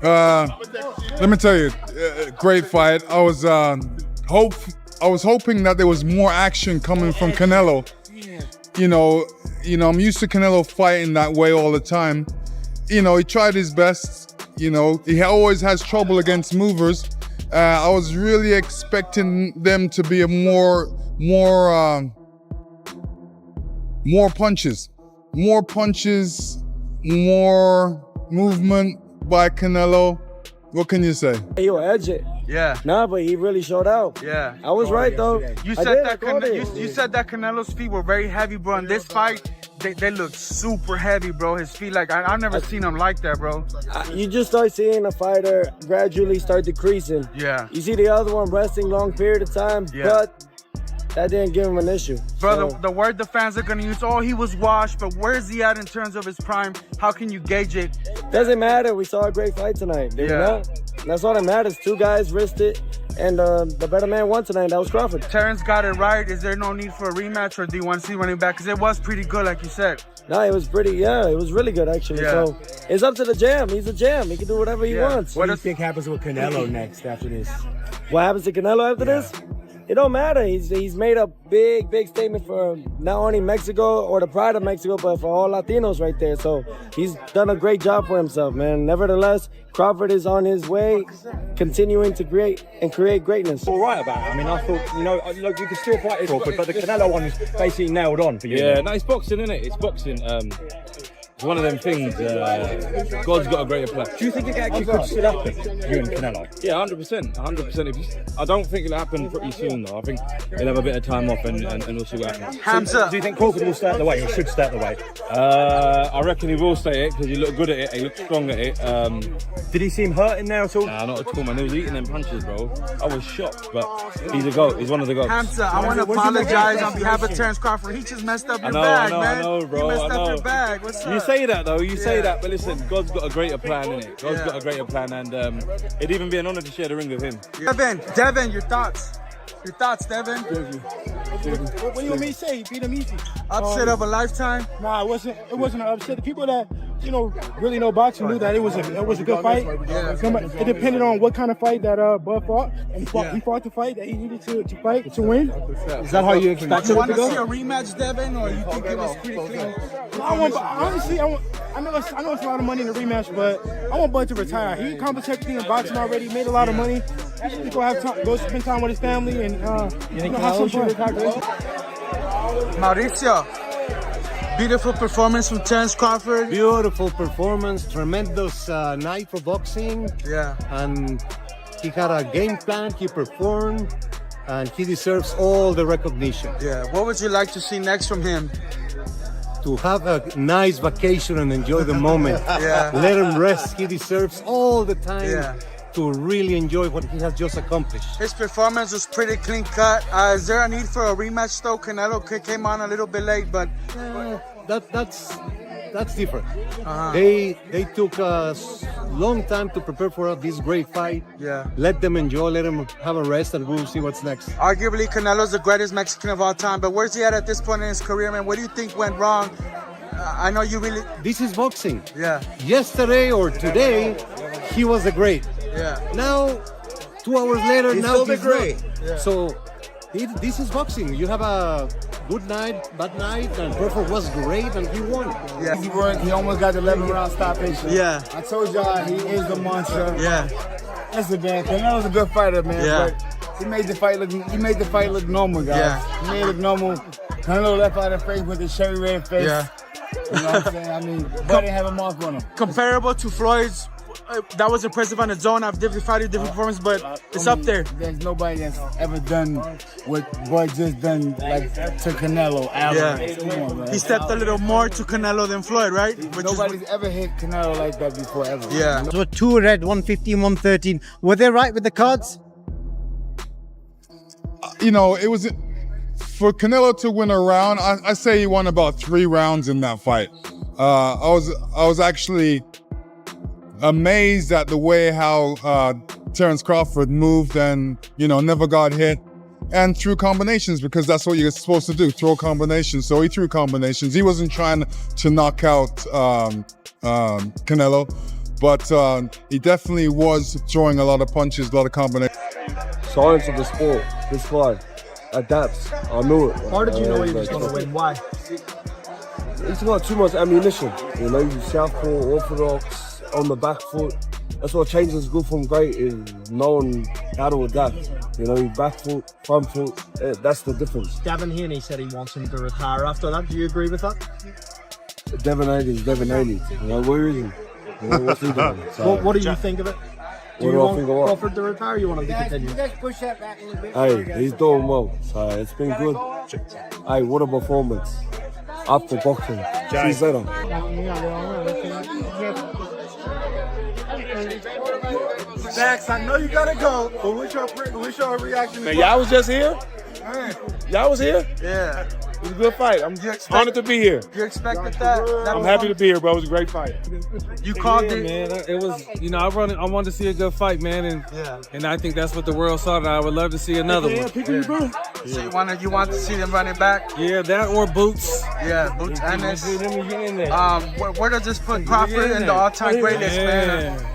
Let me tell you, great fight. I was hoping that there was more action coming from Canelo. I'm used to Canelo fighting that way all the time. He tried his best. He always has trouble against movers. I was really expecting them to be more punches, more movement by Canelo. What can you say? He will edge it. Yeah. Nah, but he really showed out. Yeah. I was right though. You said that Canelo's feet were very heavy, bro. In this fight, they look super heavy, bro. His feet, like I've never seen him like that, bro. You just start seeing a fighter gradually start decreasing. Yeah. You see the other one resting long period of time, but that didn't give him an issue. Bro, the word the fans are gonna use, oh, he was washed, but where's he at in terms of his prime? How can you gauge it? Doesn't matter. We saw a great fight tonight. Did we not? That's all that matters. Two guys risked it, and the better man won tonight. That was Crawford. Terence got it right. Is there no need for a rematch, or do you want to see running back? Because it was pretty good, like you said. No, it was pretty, it was really good, actually. Yeah. So it's up to the jam. He's a jam. He can do whatever he wants. What do you think happens with Canelo next after this? What happens to Canelo after this? It don't matter. He's made a big statement for not only Mexico or the pride of Mexico, but for all Latinos right there. So he's done a great job for himself, man. Nevertheless, Crawford is on his way, continuing to create greatness. All right about it. I mean, I thought, look, you could still fight this Crawford, but the Canelo one is basically nailed on for you. Yeah, no, it's boxing, isn't it? It's boxing. It's one of them things. God's got a greater plan. Do you think it actually could still happen, you and Canelo? Yeah, 100%. I don't think it'll happen pretty soon, though. I think he'll have a bit of time off and we'll see what happens. Hamza. Do you think Crawford will stay at the weight or should stay at the weight? I reckon he will stay it because he looked good at it. He looked strong at it. Did he seem hurt in there at all? Nah, not at all, man. He was eating them punches, bro. I was shocked, but he's a GOAT. He's one of the GOATs. Hamza, I want to apologize on behalf of Terence Crawford. He just messed up your bag, man. I know, bro. You messed up your bag. What's up? You say that, though. You say that, but listen, God's got a greater plan, innit? God's got a greater plan, and it'd even be an honour to share the ring with him. Devin, your thoughts? Your thoughts, Devin? What do you want me to say? He beat him easy. Upset of a lifetime? Nah, it wasn't an upset. The people that really know boxing knew that it was a good fight. It depended on what kind of fight that Bud fought, and he fought the fight that he needed to fight to win. Is that how you expect it You want to to see go? a rematch, Devin, or you think it was pretty clean? I know it's a lot of money in the rematch, but I want Bud to retire. He accomplished everything in boxing already. He made a lot of money. He should go spend time with his family and have some fun. Mauricio, beautiful performance from Terence Crawford. Beautiful performance, tremendous night for boxing. Yeah. And he had a game plan, he performed, and he deserves all the recognition. Yeah. What would you like to see next from him? To have a nice vacation and enjoy the moment. Yeah. Let him rest. He deserves all the time. Yeah. To really enjoy what he has just accomplished. His performance was pretty clean cut. Is there a need for a rematch though? Canelo came on a little bit late, but that's different. They took a long time to prepare for this great fight. Yeah. Let them enjoy, let them have a rest, and we'll see what's next. Arguably, Canelo's the greatest Mexican of all time, but where's he at this point in his career, man? What do you think went wrong? I know you really... This is boxing. Yeah. Yesterday or today, he was the great. Yeah. Now, 2 hours later, He's now still the he's great. not. Yeah. So, this is boxing. You have a good night, bad night, and Crawford was great, and he won. Yeah. He almost got the 11-round stoppage. Yeah. I told y'all he is a monster. Yeah. Listen, man, Canelo's a good fighter, man. Yeah. But he made the fight look normal, guys. Yeah. He made it look normal. Canelo left out of face with his cherry red face. Yeah. You know what I'm saying? I mean, but didn't have a mark on him. Comparable to Floyd's, that was impressive on its own. I've different fighted different performances, but it's up there. There's nobody that's ever done what Bud just done like to Canelo Alvarez. Come on, man. He stepped a little more to Canelo than Floyd, right? Nobody's ever hit Canelo like that before, ever. Yeah. So 2 red, 115, 113. Were they right with the cards? It was for Canelo to win a round. I say he won about 3 rounds in that fight. I was actually amazed at the way how Terence Crawford moved and never got hit and threw combinations, because that's what you're supposed to do, throw combinations. So he threw combinations. He wasn't trying to knock out Canelo. but he definitely was throwing a lot of punches, a lot of combinations. Science of the sport. This guy adapts. I knew it. How did you know he was going to win? Why? He's got too much ammunition. You know, he's southpaw, orthodox, on the back foot. That's what changes good from great is knowing how to adapt. You know, back foot, front foot. That's the difference. Devin Haney said he wants him to retire after that. Do you agree with that? Devin Haney is Devin Haney. You know, where is he? You know, what's he doing? So, what do you think of it? Do you want Crawford to retire or you want him to continue? Hey, he's doing well. So it's been good. Hey, what a performance. After boxing. See you later. Max, I know you gotta go, but what's your reaction? Man, y'all was just here? Y'all was here? Yeah. It was a good fight. I'm honored to be here. You expected that? I'm happy to be here, bro. It was a great fight. You called it? Man. It was, you know, I wanted to see a good fight, man, and I think that's what the world saw. That I would love to see another one. So you want to see them running back? Yeah, that or Boots. Yeah, Boots and this. Where does this put Crawford in the all-time greatest, man?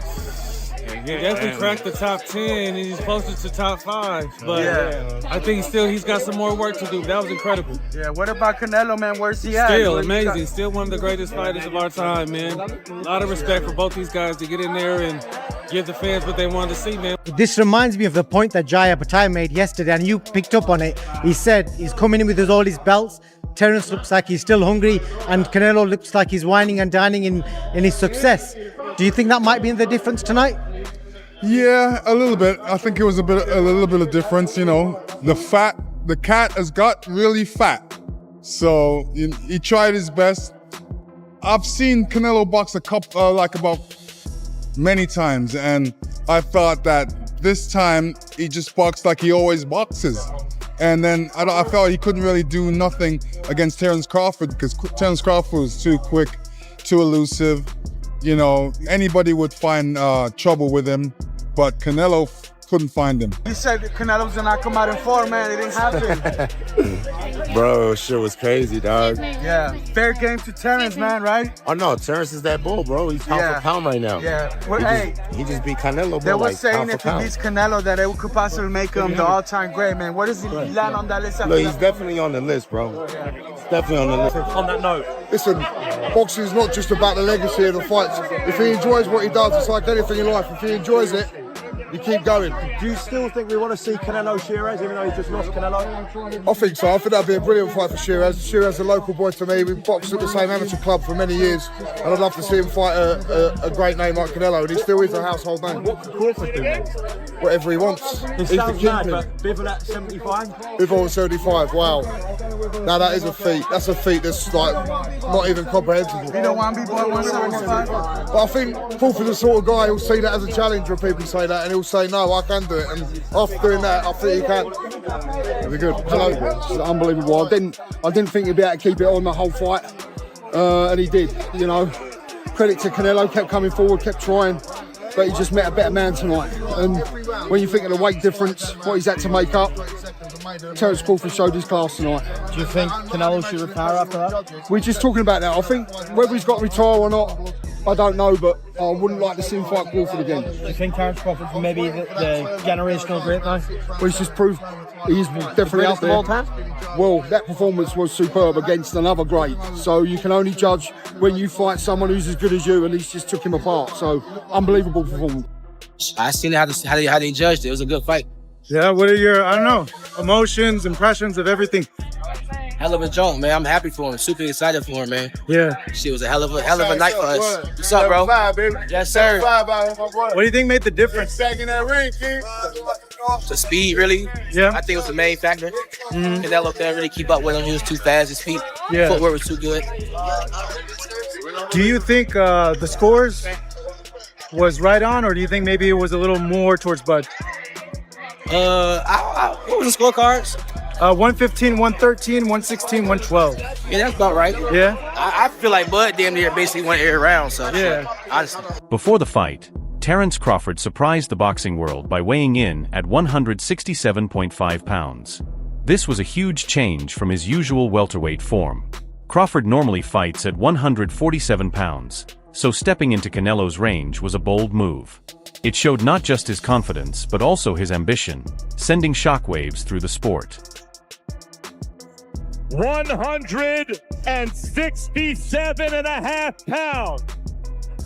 He definitely cracked the top 10 and he's closer to top 5. But I think he's got some more work to do. That was incredible. Yeah, what about Canelo, man? Where's he at? Still amazing. Still one of the greatest fighters of our time, man. A lot of respect for both these guys to get in there and give the fans what they wanted to see, man. This reminds me of the point that Jaya Patai made yesterday, and you picked up on it. He said he's coming in with all his belts. Terence looks like he's still hungry, and Canelo looks like he's whining and dining in his success. Do you think that might be the difference tonight? Yeah, a little bit. I think it was a little bit of difference. You know, the cat has got really fat, so he tried his best. I've seen Canelo box about many times, and I thought that this time he just boxed like he always boxes. And then I felt he couldn't really do nothing against Terence Crawford because Terence Crawford was too quick, too elusive. You know, anybody would find trouble with him, but Canelo couldn't find him. You said Canelo was gonna come out in form, man. It didn't happen. Bro, shit was crazy, dog. Yeah, fair game to Terence, man, right? Oh no, Terence is that bull, bro. He's pound for pound right now. Yeah. Well, he just beat Canelo, bro. They were like, saying if he beats Canelo that it could possibly make him the all-time great, man. Where does he land on that list? Look, he's definitely on the list, bro. Definitely on the list. On that note, listen, boxing is not just about the legacy of the fights. If he enjoys what he does, it's like anything in life. If he enjoys it, you keep going. do you still think we want to see Canelo Shiraz, even though he just lost Canelo? I think so. I think that'd be a brilliant fight for Shiraz. Shiraz is a local boy to me. We boxed at the same amateur club for many years, and I'd love to see him fight a great name like Canelo, and he still is a household name. What could Crawford do next? Whatever he wants. It sounds mad, but Bivol at 75? Bivol at 75, wow. Now that is a feat. That's a feat that's like not even comprehensible. You don't want to be born 175? But I think Crawford's the sort of guy who'll see that as a challenge when people say that, and he'll say, no, I can do it. And after doing that, I think he can. It'll be good. Hello. This is unbelievable. I didn't think he'd be able to keep it on the whole fight. And he did, you know. Credit to Canelo, kept coming forward, kept trying. But he just met a better man tonight. And when you think of the weight difference, what he's had to make up, Terence Crawford showed his class tonight. Do you think Canelo should retire after that? We're just talking about that. I think whether he's got to retire or not, I don't know, but I wouldn't like to see him fight Crawford again. Do you think Terence Crawford may be the generational great now? Well, he's just proved he's definitely up there. Well, that performance was superb against another great. So you can only judge when you fight someone who's as good as you, and he's just took him apart. So unbelievable performance. I seen how they judged it. It was a good fight. Yeah, what are your, I don't know, emotions, impressions of everything? Hell of a joint, man. I'm happy for him. Super excited for him, man. Yeah. Shit was a hell of a night for us. What's up, bro? Yes, sir. What do you think made the difference? The speed, really. Yeah. I think it was the main factor. Canelo couldn't really keep up with him. He was too fast. His feet, footwork was too good. Do you think the scores was right on, or do you think maybe it was a little more towards Bud? What was the scorecards? 115, 113, 116, 112. Yeah, that's about right. Yeah. I feel like Bud damn near basically went every round, so yeah. Honestly. Before the fight, Terence Crawford surprised the boxing world by weighing in at 167.5 pounds. This was a huge change from his usual welterweight form. Crawford normally fights at 147 pounds, so stepping into Canelo's range was a bold move. It showed not just his confidence but also his ambition, sending shockwaves through the sport. 167.5 pounds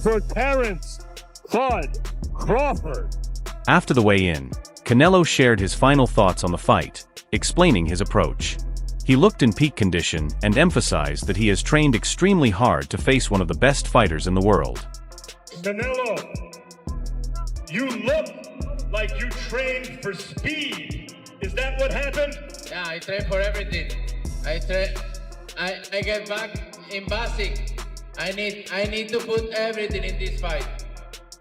for Terence Crawford. After the weigh-in, Canelo shared his final thoughts on the fight, explaining his approach. He looked in peak condition and emphasized that he has trained extremely hard to face one of the best fighters in the world. Canelo, you look like you trained for speed. Is that what happened? Yeah, I train for everything. I get back in basic. I need to put everything in this fight.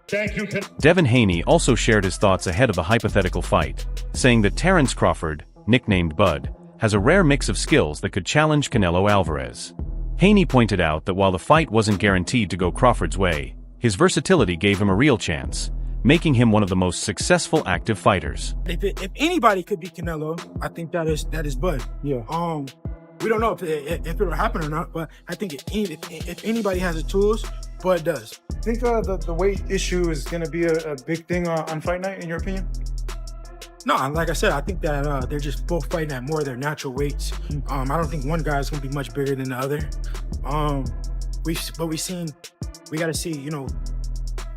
Thank you. Devin Haney also shared his thoughts ahead of the hypothetical fight, saying that Terence Crawford, nicknamed Bud, has a rare mix of skills that could challenge Canelo Alvarez. Haney pointed out that while the fight wasn't guaranteed to go Crawford's way, his versatility gave him a real chance, making him one of the most successful active fighters. If anybody could beat Canelo, I think that is Bud. Yeah. We don't know if it'll happen or not, but I think if anybody has the tools, Bud does. I think the weight issue is going to be a big thing on fight night, in your opinion? No, like I said, I think that they're just both fighting at more of their natural weights. I don't think one guy is going to be much bigger than the other. We got to see,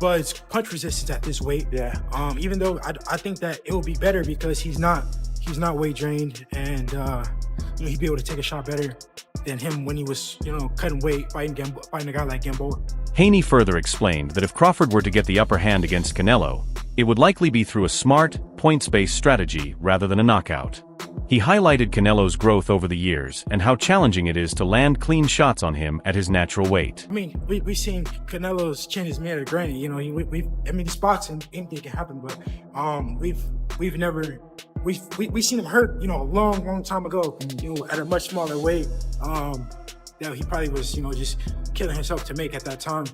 Bud's punch resistance at this weight. Yeah. Even though I think that it will be better because he's not weight drained, and he'd be able to take a shot better than him when he was cutting weight, fighting a guy like Gamboa. Haney further explained that if Crawford were to get the upper hand against Canelo, it would likely be through a smart, points-based strategy rather than a knockout. He highlighted Canelo's growth over the years and how challenging it is to land clean shots on him at his natural weight. I mean, we've seen Canelo's chin is made of granite. This boxing, anything can happen, but we've seen him hurt, a long time ago, at a much smaller weight. That he probably was, just killing himself to make at that time.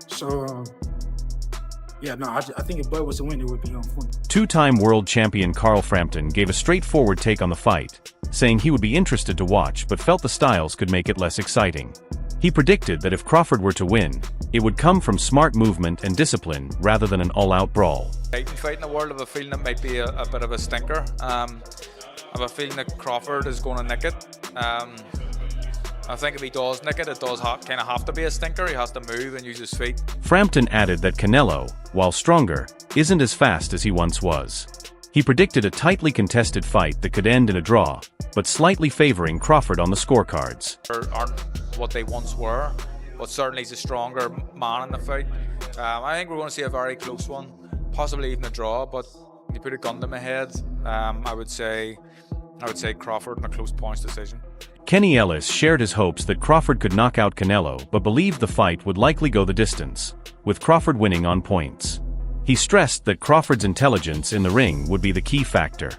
So, I think if Bud was to win, it would be on point. Two-time world champion Carl Frampton gave a straightforward take on the fight, saying he would be interested to watch but felt the styles could make it less exciting. He predicted that if Crawford were to win, it would come from smart movement and discipline rather than an all-out brawl. Fight in the world, I have a feeling it might be a bit of a stinker. I have a feeling that Crawford is going to nick it. I think if he does nick it, it does kind of have to be a stinker. He has to move and use his feet. Frampton added that Canelo, while stronger, isn't as fast as he once was. He predicted a tightly contested fight that could end in a draw, but slightly favoring Crawford on the scorecards. Aren't what they once were, but certainly he's a stronger man in the fight. I think we're going to see a very close one, possibly even a draw, but if you put a gun to my head, I would say Crawford in a close points decision. Kenny Ellis shared his hopes that Crawford could knock out Canelo but believed the fight would likely go the distance, with Crawford winning on points. He stressed that Crawford's intelligence in the ring would be the key factor.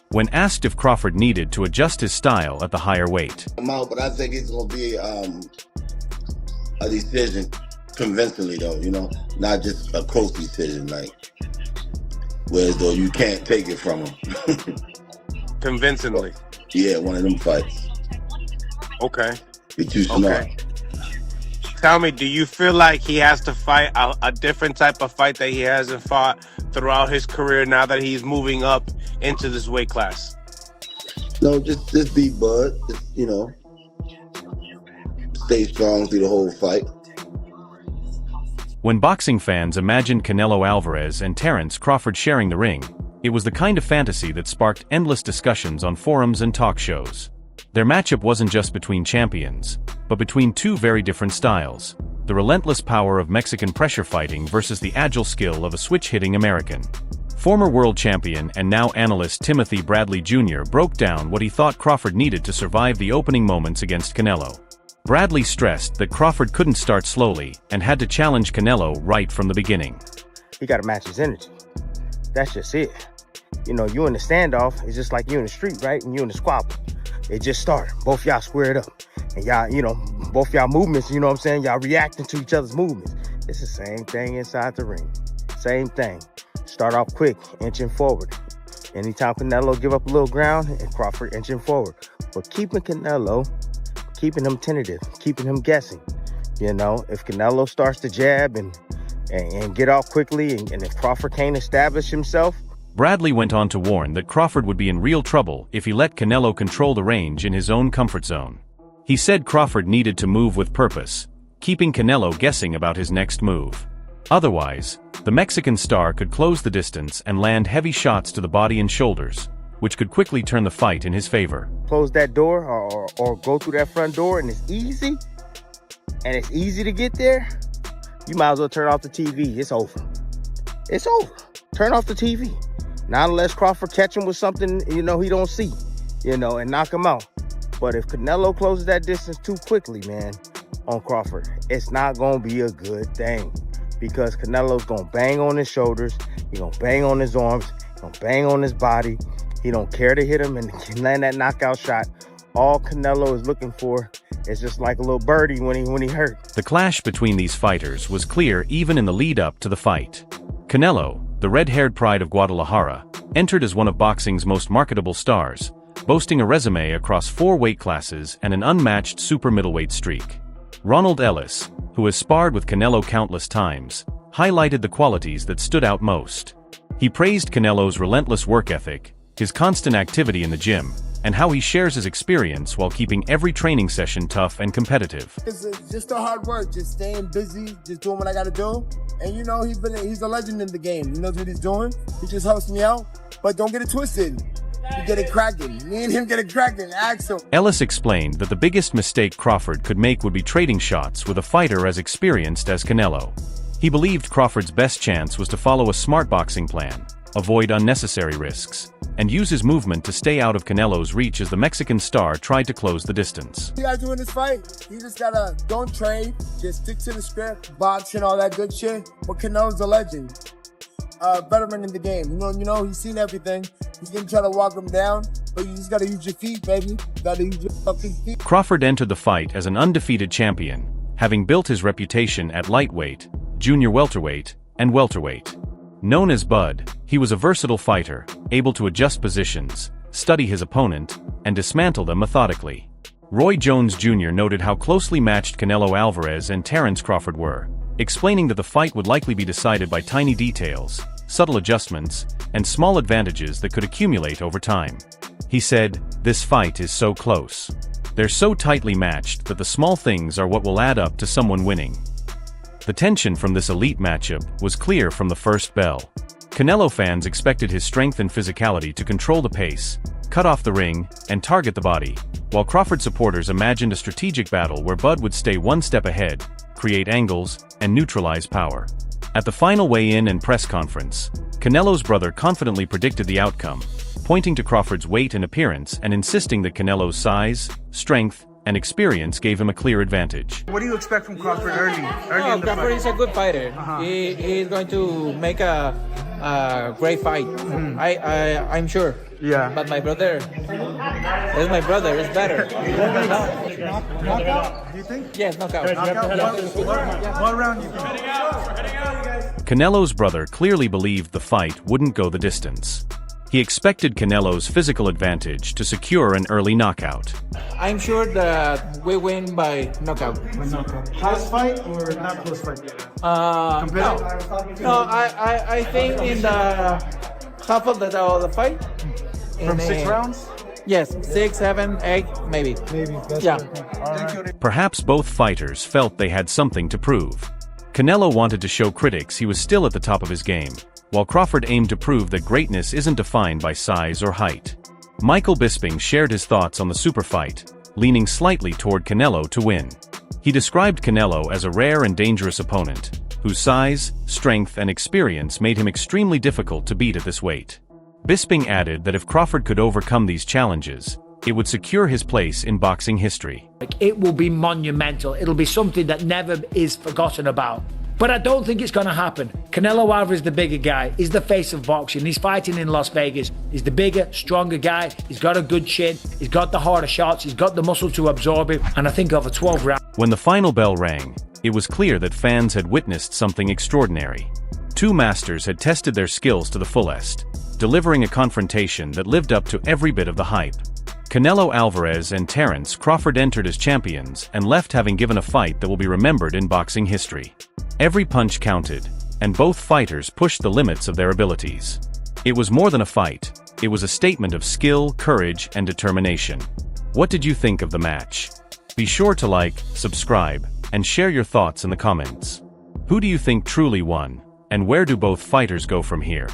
When asked if Crawford needed to adjust his style at the higher weight, But I think it's going to be a decision convincingly, though, not just a close decision, whereas though you can't take it from him. Convincingly. Yeah, one of them fights. Okay. You're too smart. Tell me, do you feel like he has to fight a different type of fight that he hasn't fought throughout his career now that he's moving up into this weight class? No, just beat Bud. Stay strong through the whole fight. When boxing fans imagined Canelo Alvarez and Terence Crawford sharing the ring, it was the kind of fantasy that sparked endless discussions on forums and talk shows. Their matchup wasn't just between champions, but between two very different styles: the relentless power of Mexican pressure fighting versus the agile skill of a switch-hitting American. Former world champion and now analyst Timothy Bradley Jr. broke down what he thought Crawford needed to survive the opening moments against Canelo. Bradley stressed that Crawford couldn't start slowly and had to challenge Canelo right from the beginning. He got to match his energy. That's just it. You in the standoff, it's just like you in the street, right? And you in the squabble. It just started. Both y'all squared up. And y'all, both y'all movements, y'all reacting to each other's movements. It's the same thing inside the ring. Same thing. Start off quick, inching forward. Anytime Canelo give up a little ground, and Crawford inching forward. But keeping Canelo, keeping him tentative, keeping him guessing. You know, if Canelo starts to jab and get off quickly, and if Crawford can't establish himself. Bradley went on to warn that Crawford would be in real trouble if he let Canelo control the range in his own comfort zone. He said Crawford needed to move with purpose, keeping Canelo guessing about his next move. Otherwise, the Mexican star could close the distance and land heavy shots to the body and shoulders, which could quickly turn the fight in his favor. Close that door or go through that front door and it's easy to get there, you might as well turn off the TV. It's over. It's over. Turn off the TV. Not unless Crawford catch him with something, he don't see, and knock him out. But if Canelo closes that distance too quickly, man, on Crawford, it's not going to be a good thing. Because Canelo's going to bang on his shoulders, he's going to bang on his arms, he's going to bang on his body. He don't care to hit him and land that knockout shot. All Canelo is looking for is just like a little birdie when he hurt. The clash between these fighters was clear even in the lead-up to the fight. Canelo, the red-haired pride of Guadalajara, entered as one of boxing's most marketable stars, boasting a resume across 4 weight classes and an unmatched super middleweight streak. Ronald Ellis, who has sparred with Canelo countless times, highlighted the qualities that stood out most. He praised Canelo's relentless work ethic, his constant activity in the gym, and how he shares his experience while keeping every training session tough and competitive. It's just the hard work, just staying busy, just doing what I gotta do. And he's a legend in the game. He knows what he's doing. He just helps me out. But don't get it twisted. You get it cracking. Me and him get it cracking. Ask him. Ellis explained that the biggest mistake Crawford could make would be trading shots with a fighter as experienced as Canelo. He believed Crawford's best chance was to follow a smart boxing plan, avoid unnecessary risks, and use his movement to stay out of Canelo's reach as the Mexican star tried to close the distance. You gotta do in this fight, you just gotta, don't trade, just stick to the script, boxing, all that good shit. But Canelo's a legend, veteran in the game. He's seen everything. He's gonna try to walk him down, but you just gotta use your feet, baby. You gotta use your fucking feet. Crawford entered the fight as an undefeated champion, having built his reputation at lightweight, junior welterweight, and welterweight. Known as Bud, he was a versatile fighter, able to adjust positions, study his opponent, and dismantle them methodically. Roy Jones Jr. noted how closely matched Canelo Alvarez and Terence Crawford were, explaining that the fight would likely be decided by tiny details, subtle adjustments, and small advantages that could accumulate over time. He said, "This fight is so close. They're so tightly matched that the small things are what will add up to someone winning." The tension from this elite matchup was clear from the first bell. Canelo fans expected his strength and physicality to control the pace, cut off the ring, and target the body, while Crawford supporters imagined a strategic battle where Bud would stay one step ahead, create angles, and neutralize power. At the final weigh-in and press conference, Canelo's brother confidently predicted the outcome, pointing to Crawford's weight and appearance and insisting that Canelo's size, strength, and experience gave him a clear advantage. What do you expect from Crawford early in the Crawford fight? is a good fighter. He's going to make a great fight. I'm sure. Yeah. But my brother is better. Knockout? Do you think? Yes, knockout. What round do you think? Canelo's brother clearly believed the fight wouldn't go the distance. He expected Canelo's physical advantage to secure an early knockout. I'm sure that we win by knockout. Close fight or not close fight? No, I think in the half of the fight. From 6 rounds? Yes, 6, 7, 8, maybe. Yeah. Perhaps both fighters felt they had something to prove. Canelo wanted to show critics he was still at the top of his game, while Crawford aimed to prove that greatness isn't defined by size or height. Michael Bisping shared his thoughts on the super fight, leaning slightly toward Canelo to win. He described Canelo as a rare and dangerous opponent, whose size, strength, and experience made him extremely difficult to beat at this weight. Bisping added that if Crawford could overcome these challenges, it would secure his place in boxing history. It will be monumental. It'll be something that never is forgotten about. But I don't think it's going to happen. Canelo Alvarez is the bigger guy. He's the face of boxing. He's fighting in Las Vegas. He's the bigger, stronger guy. He's got a good chin. He's got the harder shots. He's got the muscle to absorb it. And I think over 12 rounds. When the final bell rang, it was clear that fans had witnessed something extraordinary. Two masters had tested their skills to the fullest, delivering a confrontation that lived up to every bit of the hype. Canelo Alvarez and Terence Crawford entered as champions and left having given a fight that will be remembered in boxing history. Every punch counted, and both fighters pushed the limits of their abilities. It was more than a fight, it was a statement of skill, courage, and determination. What did you think of the match? Be sure to like, subscribe, and share your thoughts in the comments. Who do you think truly won, and where do both fighters go from here?